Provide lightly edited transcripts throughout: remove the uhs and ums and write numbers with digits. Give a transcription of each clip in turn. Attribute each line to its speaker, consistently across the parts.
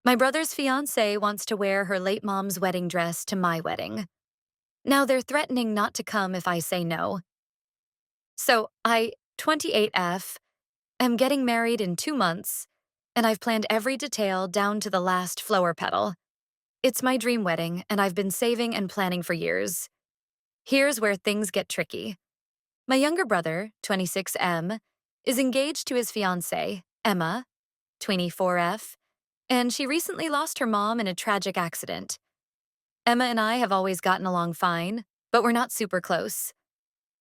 Speaker 1: My brother's fiancée wants to wear her late mom's wedding dress to my wedding. Now they're threatening not to come if I say no. So I, 28F, am getting married in 2 months, and I've planned every detail down to the last flower petal. It's my dream wedding, and I've been saving and planning for years. Here's where things get tricky. My younger brother, 26M, is engaged to his fiancée, Emma, 24F, and she recently lost her mom in a tragic accident. Emma and I have always gotten along fine, but we're not super close.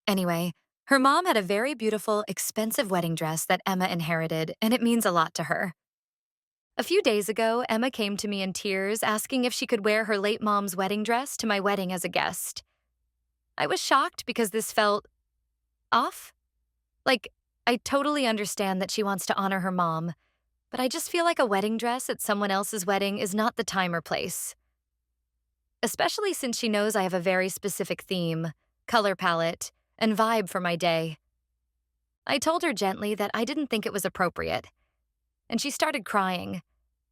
Speaker 1: Anyway, her mom had a very beautiful, expensive wedding dress that Emma inherited, and it means a lot to her. A few days ago, Emma came to me in tears asking if she could wear her late mom's wedding dress to my wedding as a guest. I was shocked because this felt off. Like, I totally understand that she wants to honor her mom, but I just feel like a wedding dress at someone else's wedding is not the time or place. Especially since she knows I have a very specific theme, color palette, and vibe for my day. I told her gently that I didn't think it was appropriate, and she started crying,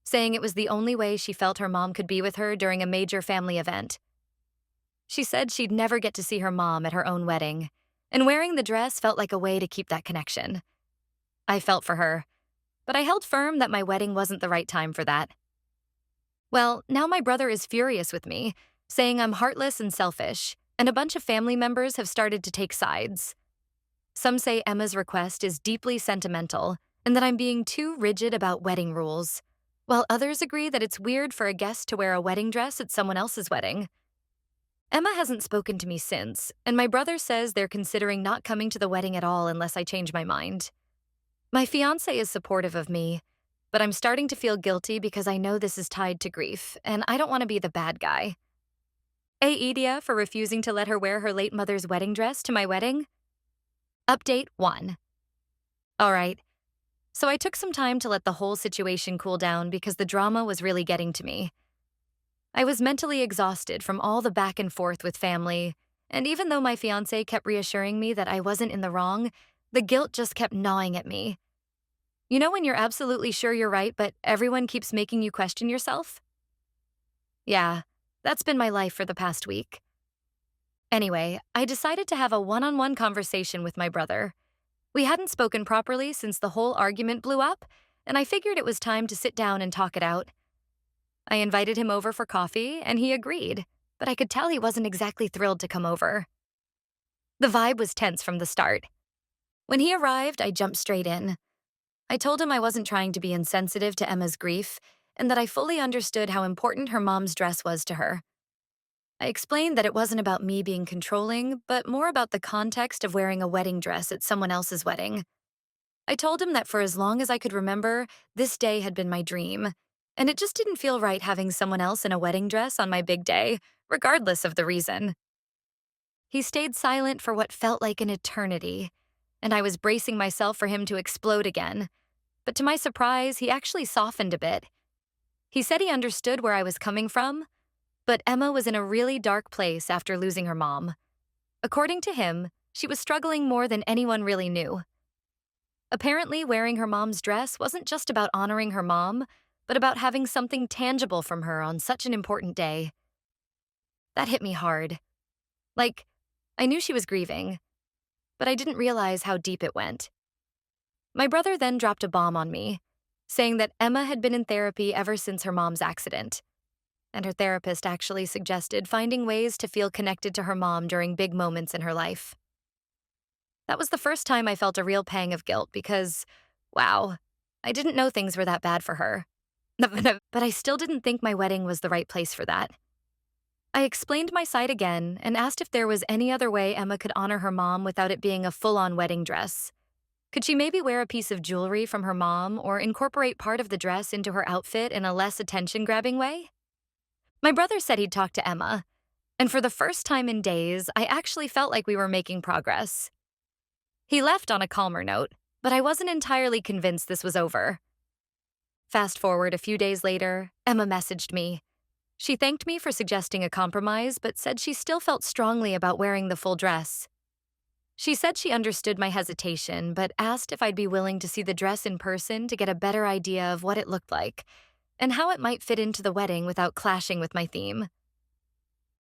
Speaker 1: saying it was the only way she felt her mom could be with her during a major family event. She said she'd never get to see her mom at her own wedding, and wearing the dress felt like a way to keep that connection. I felt for her, but I held firm that my wedding wasn't the right time for that. Well, now my brother is furious with me, saying I'm heartless and selfish, and a bunch of family members have started to take sides. Some say Emma's request is deeply sentimental and that I'm being too rigid about wedding rules, while others agree that it's weird for a guest to wear a wedding dress at someone else's wedding. Emma hasn't spoken to me since, and my brother says they're considering not coming to the wedding at all unless I change my mind. My fiancé is supportive of me, but I'm starting to feel guilty because I know this is tied to grief, and I don't want to be the bad guy. Aidia for refusing to let her wear her late mother's wedding dress to my wedding? Update 1. All right, so I took some time to let the whole situation cool down because the drama was really getting to me. I was mentally exhausted from all the back and forth with family, and even though my fiancé kept reassuring me that I wasn't in the wrong, the guilt just kept gnawing at me. You know when you're absolutely sure you're right, but everyone keeps making you question yourself? Yeah, that's been my life for the past week. Anyway, I decided to have a one-on-one conversation with my brother. We hadn't spoken properly since the whole argument blew up, and I figured it was time to sit down and talk it out. I invited him over for coffee, and he agreed, but I could tell he wasn't exactly thrilled to come over. The vibe was tense from the start. When he arrived, I jumped straight in. I told him I wasn't trying to be insensitive to Emma's grief, and that I fully understood how important her mom's dress was to her. I explained that it wasn't about me being controlling, but more about the context of wearing a wedding dress at someone else's wedding. I told him that for as long as I could remember, this day had been my dream, and it just didn't feel right having someone else in a wedding dress on my big day, regardless of the reason. He stayed silent for what felt like an eternity, and I was bracing myself for him to explode again. But to my surprise, he actually softened a bit. He said he understood where I was coming from, but Emma was in a really dark place after losing her mom. According to him, she was struggling more than anyone really knew. Apparently, wearing her mom's dress wasn't just about honoring her mom, but about having something tangible from her on such an important day. That hit me hard. Like, I knew she was grieving, but I didn't realize how deep it went. My brother then dropped a bomb on me, saying that Emma had been in therapy ever since her mom's accident, and her therapist actually suggested finding ways to feel connected to her mom during big moments in her life. That was the first time I felt a real pang of guilt because, wow, I didn't know things were that bad for her. But I still didn't think my wedding was the right place for that. I explained my side again and asked if there was any other way Emma could honor her mom without it being a full-on wedding dress. Could she maybe wear a piece of jewelry from her mom or incorporate part of the dress into her outfit in a less attention-grabbing way? My brother said he'd talk to Emma, and for the first time in days, I actually felt like we were making progress. He left on a calmer note, but I wasn't entirely convinced this was over. Fast forward a few days later, Emma messaged me. She thanked me for suggesting a compromise, but said she still felt strongly about wearing the full dress. She said she understood my hesitation, but asked if I'd be willing to see the dress in person to get a better idea of what it looked like, and how it might fit into the wedding without clashing with my theme.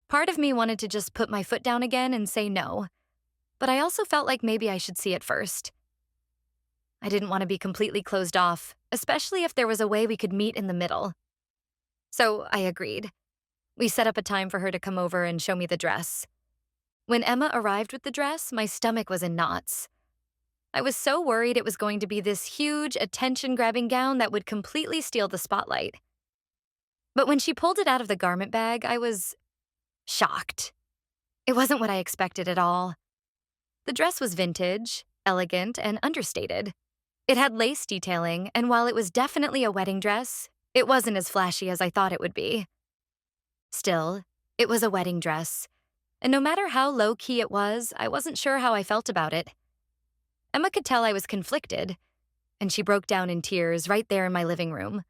Speaker 1: Part of me wanted to just put my foot down again and say no, but I also felt like maybe I should see it first. I didn't want to be completely closed off, especially if there was a way we could meet in the middle. So I agreed. We set up a time for her to come over and show me the dress. When Emma arrived with the dress, my stomach was in knots. I was so worried it was going to be this huge, attention-grabbing gown that would completely steal the spotlight. But when she pulled it out of the garment bag, I was shocked. It wasn't what I expected at all. The dress was vintage, elegant, and understated. It had lace detailing, and while it was definitely a wedding dress, it wasn't as flashy as I thought it would be. Still, it was a wedding dress, and no matter how low-key it was, I wasn't sure how I felt about it. Emma could tell I was conflicted, and she broke down in tears right there in my living room.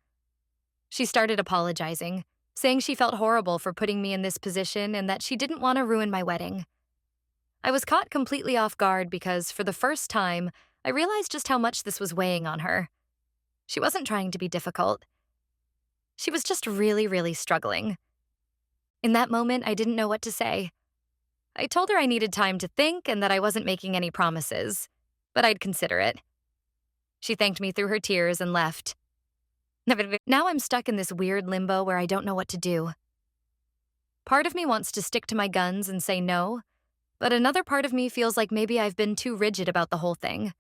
Speaker 1: She started apologizing, saying she felt horrible for putting me in this position and that she didn't want to ruin my wedding. I was caught completely off guard because, for the first time, I realized just how much this was weighing on her. She wasn't trying to be difficult. She was just really, really struggling. In that moment, I didn't know what to say. I told her I needed time to think and that I wasn't making any promises, but I'd consider it. She thanked me through her tears and left. Now I'm stuck in this weird limbo where I don't know what to do. Part of me wants to stick to my guns and say no, but another part of me feels like maybe I've been too rigid about the whole thing.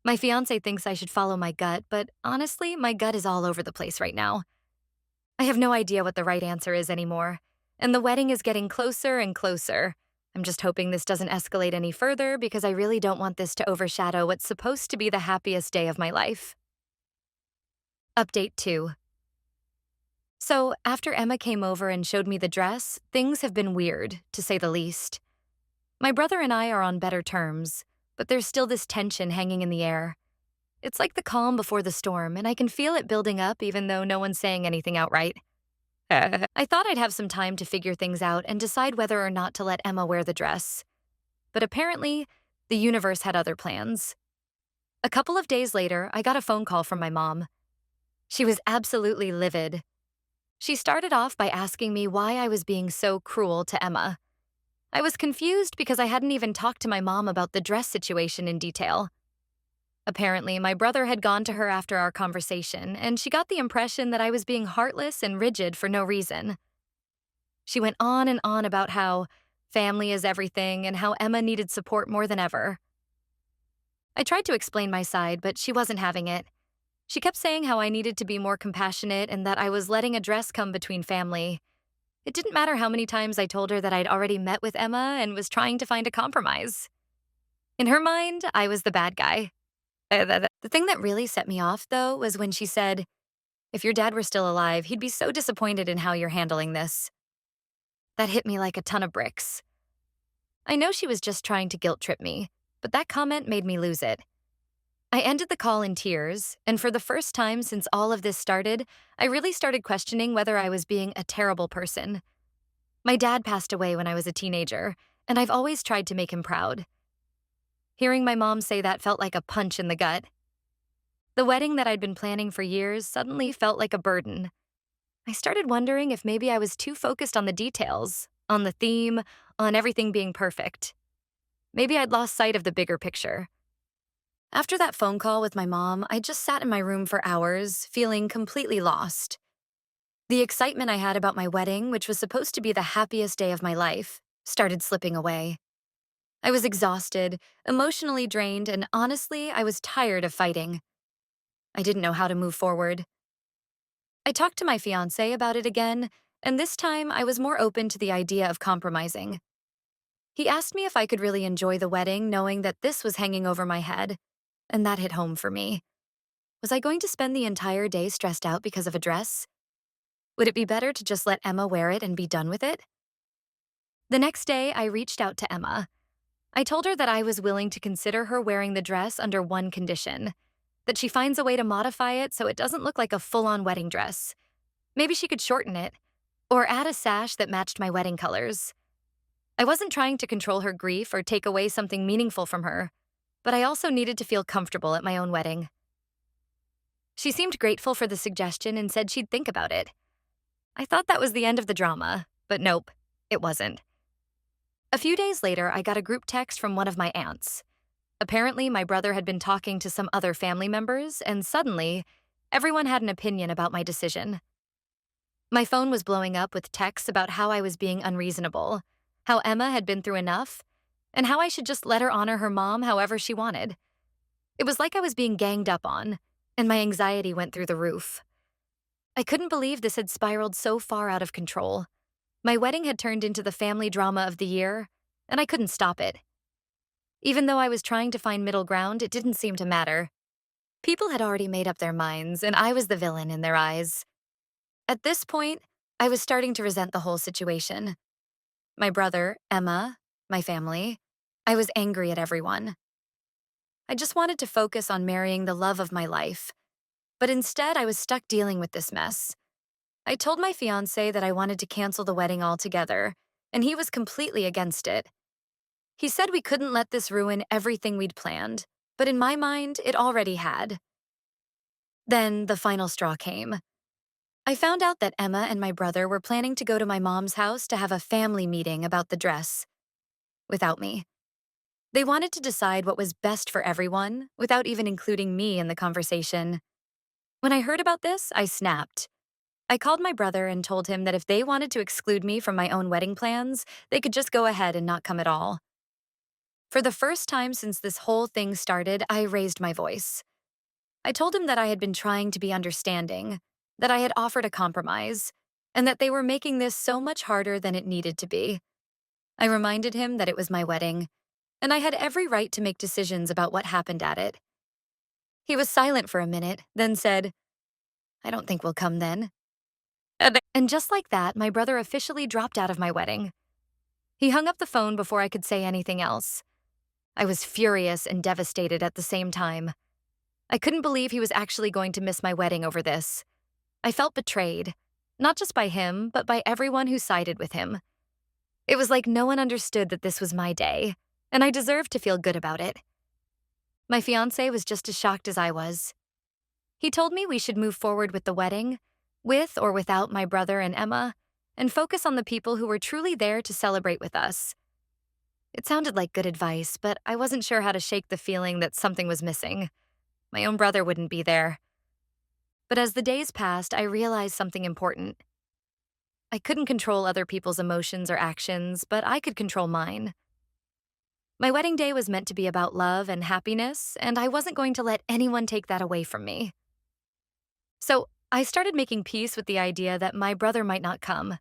Speaker 1: My fiancé thinks I should follow my gut, but honestly, my gut is all over the place right now. I have no idea what the right answer is anymore, and the wedding is getting closer and closer. I'm just hoping this doesn't escalate any further because I really don't want this to overshadow what's supposed to be the happiest day of my life. Update 2. So, after Emma came over and showed me the dress, things have been weird, to say the least. My brother and I are on better terms, but there's still this tension hanging in the air. It's like the calm before the storm, and I can feel it building up even though no one's saying anything outright. I thought I'd have some time to figure things out and decide whether or not to let Emma wear the dress. But apparently, the universe had other plans. A couple of days later, I got a phone call from my mom. She was absolutely livid. She started off by asking me why I was being so cruel to Emma. I was confused because I hadn't even talked to my mom about the dress situation in detail. Apparently, my brother had gone to her after our conversation, and she got the impression that I was being heartless and rigid for no reason. She went on and on about how family is everything and how Emma needed support more than ever. I tried to explain my side, but she wasn't having it. She kept saying how I needed to be more compassionate and that I was letting a dress come between family. It didn't matter how many times I told her that I'd already met with Emma and was trying to find a compromise. In her mind, I was the bad guy. The thing that really set me off, though, was when she said, "If your dad were still alive, he'd be so disappointed in how you're handling this." That hit me like a ton of bricks. I know she was just trying to guilt trip me, but that comment made me lose it. I ended the call in tears, and for the first time since all of this started, I really started questioning whether I was being a terrible person. My dad passed away when I was a teenager, and I've always tried to make him proud. Hearing my mom say that felt like a punch in the gut. The wedding that I'd been planning for years suddenly felt like a burden. I started wondering if maybe I was too focused on the details, on the theme, on everything being perfect. Maybe I'd lost sight of the bigger picture. After that phone call with my mom, I just sat in my room for hours, feeling completely lost. The excitement I had about my wedding, which was supposed to be the happiest day of my life, started slipping away. I was exhausted, emotionally drained, and honestly, I was tired of fighting. I didn't know how to move forward. I talked to my fiancé about it again, and this time I was more open to the idea of compromising. He asked me if I could really enjoy the wedding knowing that this was hanging over my head, and that hit home for me. Was I going to spend the entire day stressed out because of a dress? Would it be better to just let Emma wear it and be done with it? The next day, I reached out to Emma. I told her that I was willing to consider her wearing the dress under one condition, that she finds a way to modify it so it doesn't look like a full-on wedding dress. Maybe she could shorten it, or add a sash that matched my wedding colors. I wasn't trying to control her grief or take away something meaningful from her, but I also needed to feel comfortable at my own wedding. She seemed grateful for the suggestion and said she'd think about it. I thought that was the end of the drama, but nope, it wasn't. A few days later, I got a group text from one of my aunts. Apparently, my brother had been talking to some other family members, and suddenly, everyone had an opinion about my decision. My phone was blowing up with texts about how I was being unreasonable, how Emma had been through enough, and how I should just let her honor her mom however she wanted. It was like I was being ganged up on, and my anxiety went through the roof. I couldn't believe this had spiraled so far out of control. My wedding had turned into the family drama of the year, and I couldn't stop it. Even though I was trying to find middle ground, it didn't seem to matter. People had already made up their minds, and I was the villain in their eyes. At this point, I was starting to resent the whole situation. My brother, Emma, my family. I was angry at everyone. I just wanted to focus on marrying the love of my life. But instead, I was stuck dealing with this mess. I told my fiancé that I wanted to cancel the wedding altogether, and he was completely against it. He said we couldn't let this ruin everything we'd planned, but in my mind, it already had. Then the final straw came. I found out that Emma and my brother were planning to go to my mom's house to have a family meeting about the dress, without me. They wanted to decide what was best for everyone, without even including me in the conversation. When I heard about this, I snapped. I called my brother and told him that if they wanted to exclude me from my own wedding plans, they could just go ahead and not come at all. For the first time since this whole thing started, I raised my voice. I told him that I had been trying to be understanding, that I had offered a compromise, and that they were making this so much harder than it needed to be. I reminded him that it was my wedding, and I had every right to make decisions about what happened at it. He was silent for a minute, then said, "I don't think we'll come then." And just like that, my brother officially dropped out of my wedding. He hung up the phone before I could say anything else. I was furious and devastated at the same time. I couldn't believe he was actually going to miss my wedding over this. I felt betrayed, not just by him, but by everyone who sided with him. It was like no one understood that this was my day, and I deserved to feel good about it. My fiancé was just as shocked as I was. He told me we should move forward with the wedding, with or without my brother and Emma, and focus on the people who were truly there to celebrate with us. It sounded like good advice, but I wasn't sure how to shake the feeling that something was missing. My own brother wouldn't be there. But as the days passed, I realized something important. I couldn't control other people's emotions or actions, but I could control mine. My wedding day was meant to be about love and happiness, and I wasn't going to let anyone take that away from me. So I started making peace with the idea that my brother might not come.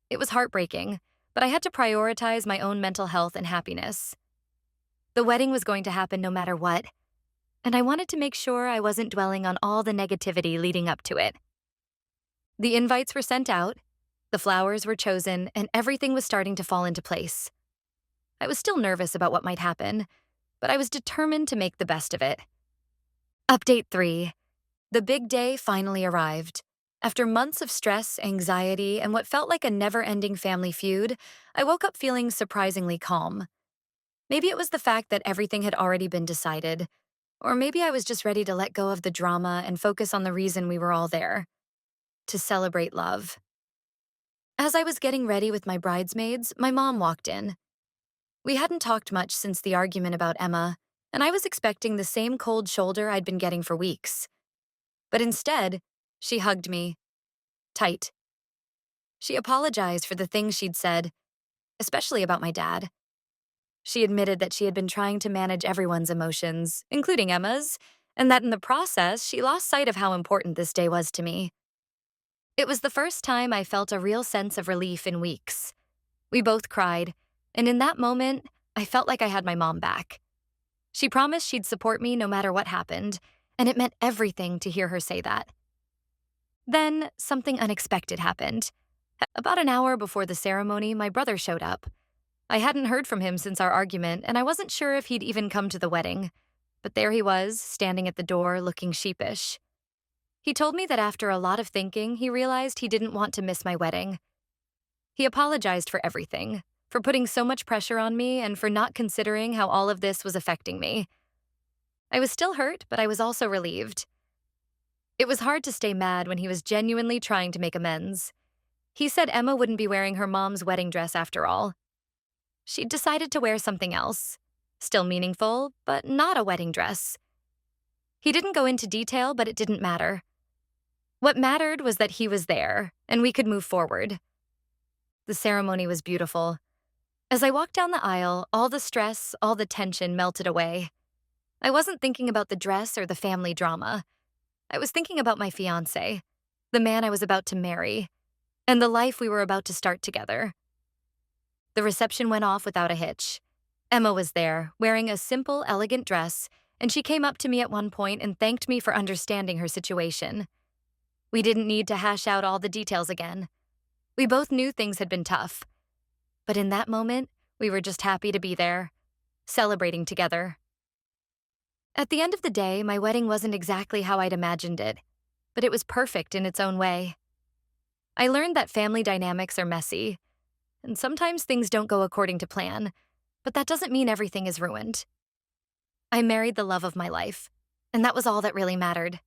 Speaker 1: It was heartbreaking, but I had to prioritize my own mental health and happiness. The wedding was going to happen no matter what, and I wanted to make sure I wasn't dwelling on all the negativity leading up to it. The invites were sent out, the flowers were chosen, and everything was starting to fall into place. I was still nervous about what might happen, but I was determined to make the best of it. Update 3. The big day finally arrived. After months of stress, anxiety, and what felt like a never-ending family feud, I woke up feeling surprisingly calm. Maybe it was the fact that everything had already been decided, or maybe I was just ready to let go of the drama and focus on the reason we were all there: to celebrate love. As I was getting ready with my bridesmaids, my mom walked in. We hadn't talked much since the argument about Emma, and I was expecting the same cold shoulder I'd been getting for weeks. But instead, she hugged me, tight. She apologized for the things she'd said, especially about my dad. She admitted that she had been trying to manage everyone's emotions, including Emma's, and that in the process, she lost sight of how important this day was to me. It was the first time I felt a real sense of relief in weeks. We both cried, and in that moment, I felt like I had my mom back. She promised she'd support me no matter what happened, and it meant everything to hear her say that. Then, something unexpected happened. About an hour before the ceremony, my brother showed up. I hadn't heard from him since our argument, and I wasn't sure if he'd even come to the wedding. But there he was, standing at the door, looking sheepish. He told me that after a lot of thinking, he realized he didn't want to miss my wedding. He apologized for everything, for putting so much pressure on me and for not considering how all of this was affecting me. I was still hurt, but I was also relieved. It was hard to stay mad when he was genuinely trying to make amends. He said Emma wouldn't be wearing her mom's wedding dress after all. She decided to wear something else. Still meaningful, but not a wedding dress. He didn't go into detail, but it didn't matter. What mattered was that he was there, and we could move forward. The ceremony was beautiful. As I walked down the aisle, all the stress, all the tension melted away. I wasn't thinking about the dress or the family drama. I was thinking about my fiancé, the man I was about to marry, and the life we were about to start together. The reception went off without a hitch. Emma was there, wearing a simple, elegant dress, and she came up to me at one point and thanked me for understanding her situation. We didn't need to hash out all the details again. We both knew things had been tough. But in that moment, we were just happy to be there, celebrating together. At the end of the day, my wedding wasn't exactly how I'd imagined it, but it was perfect in its own way. I learned that family dynamics are messy, and sometimes things don't go according to plan, but that doesn't mean everything is ruined. I married the love of my life, and that was all that really mattered.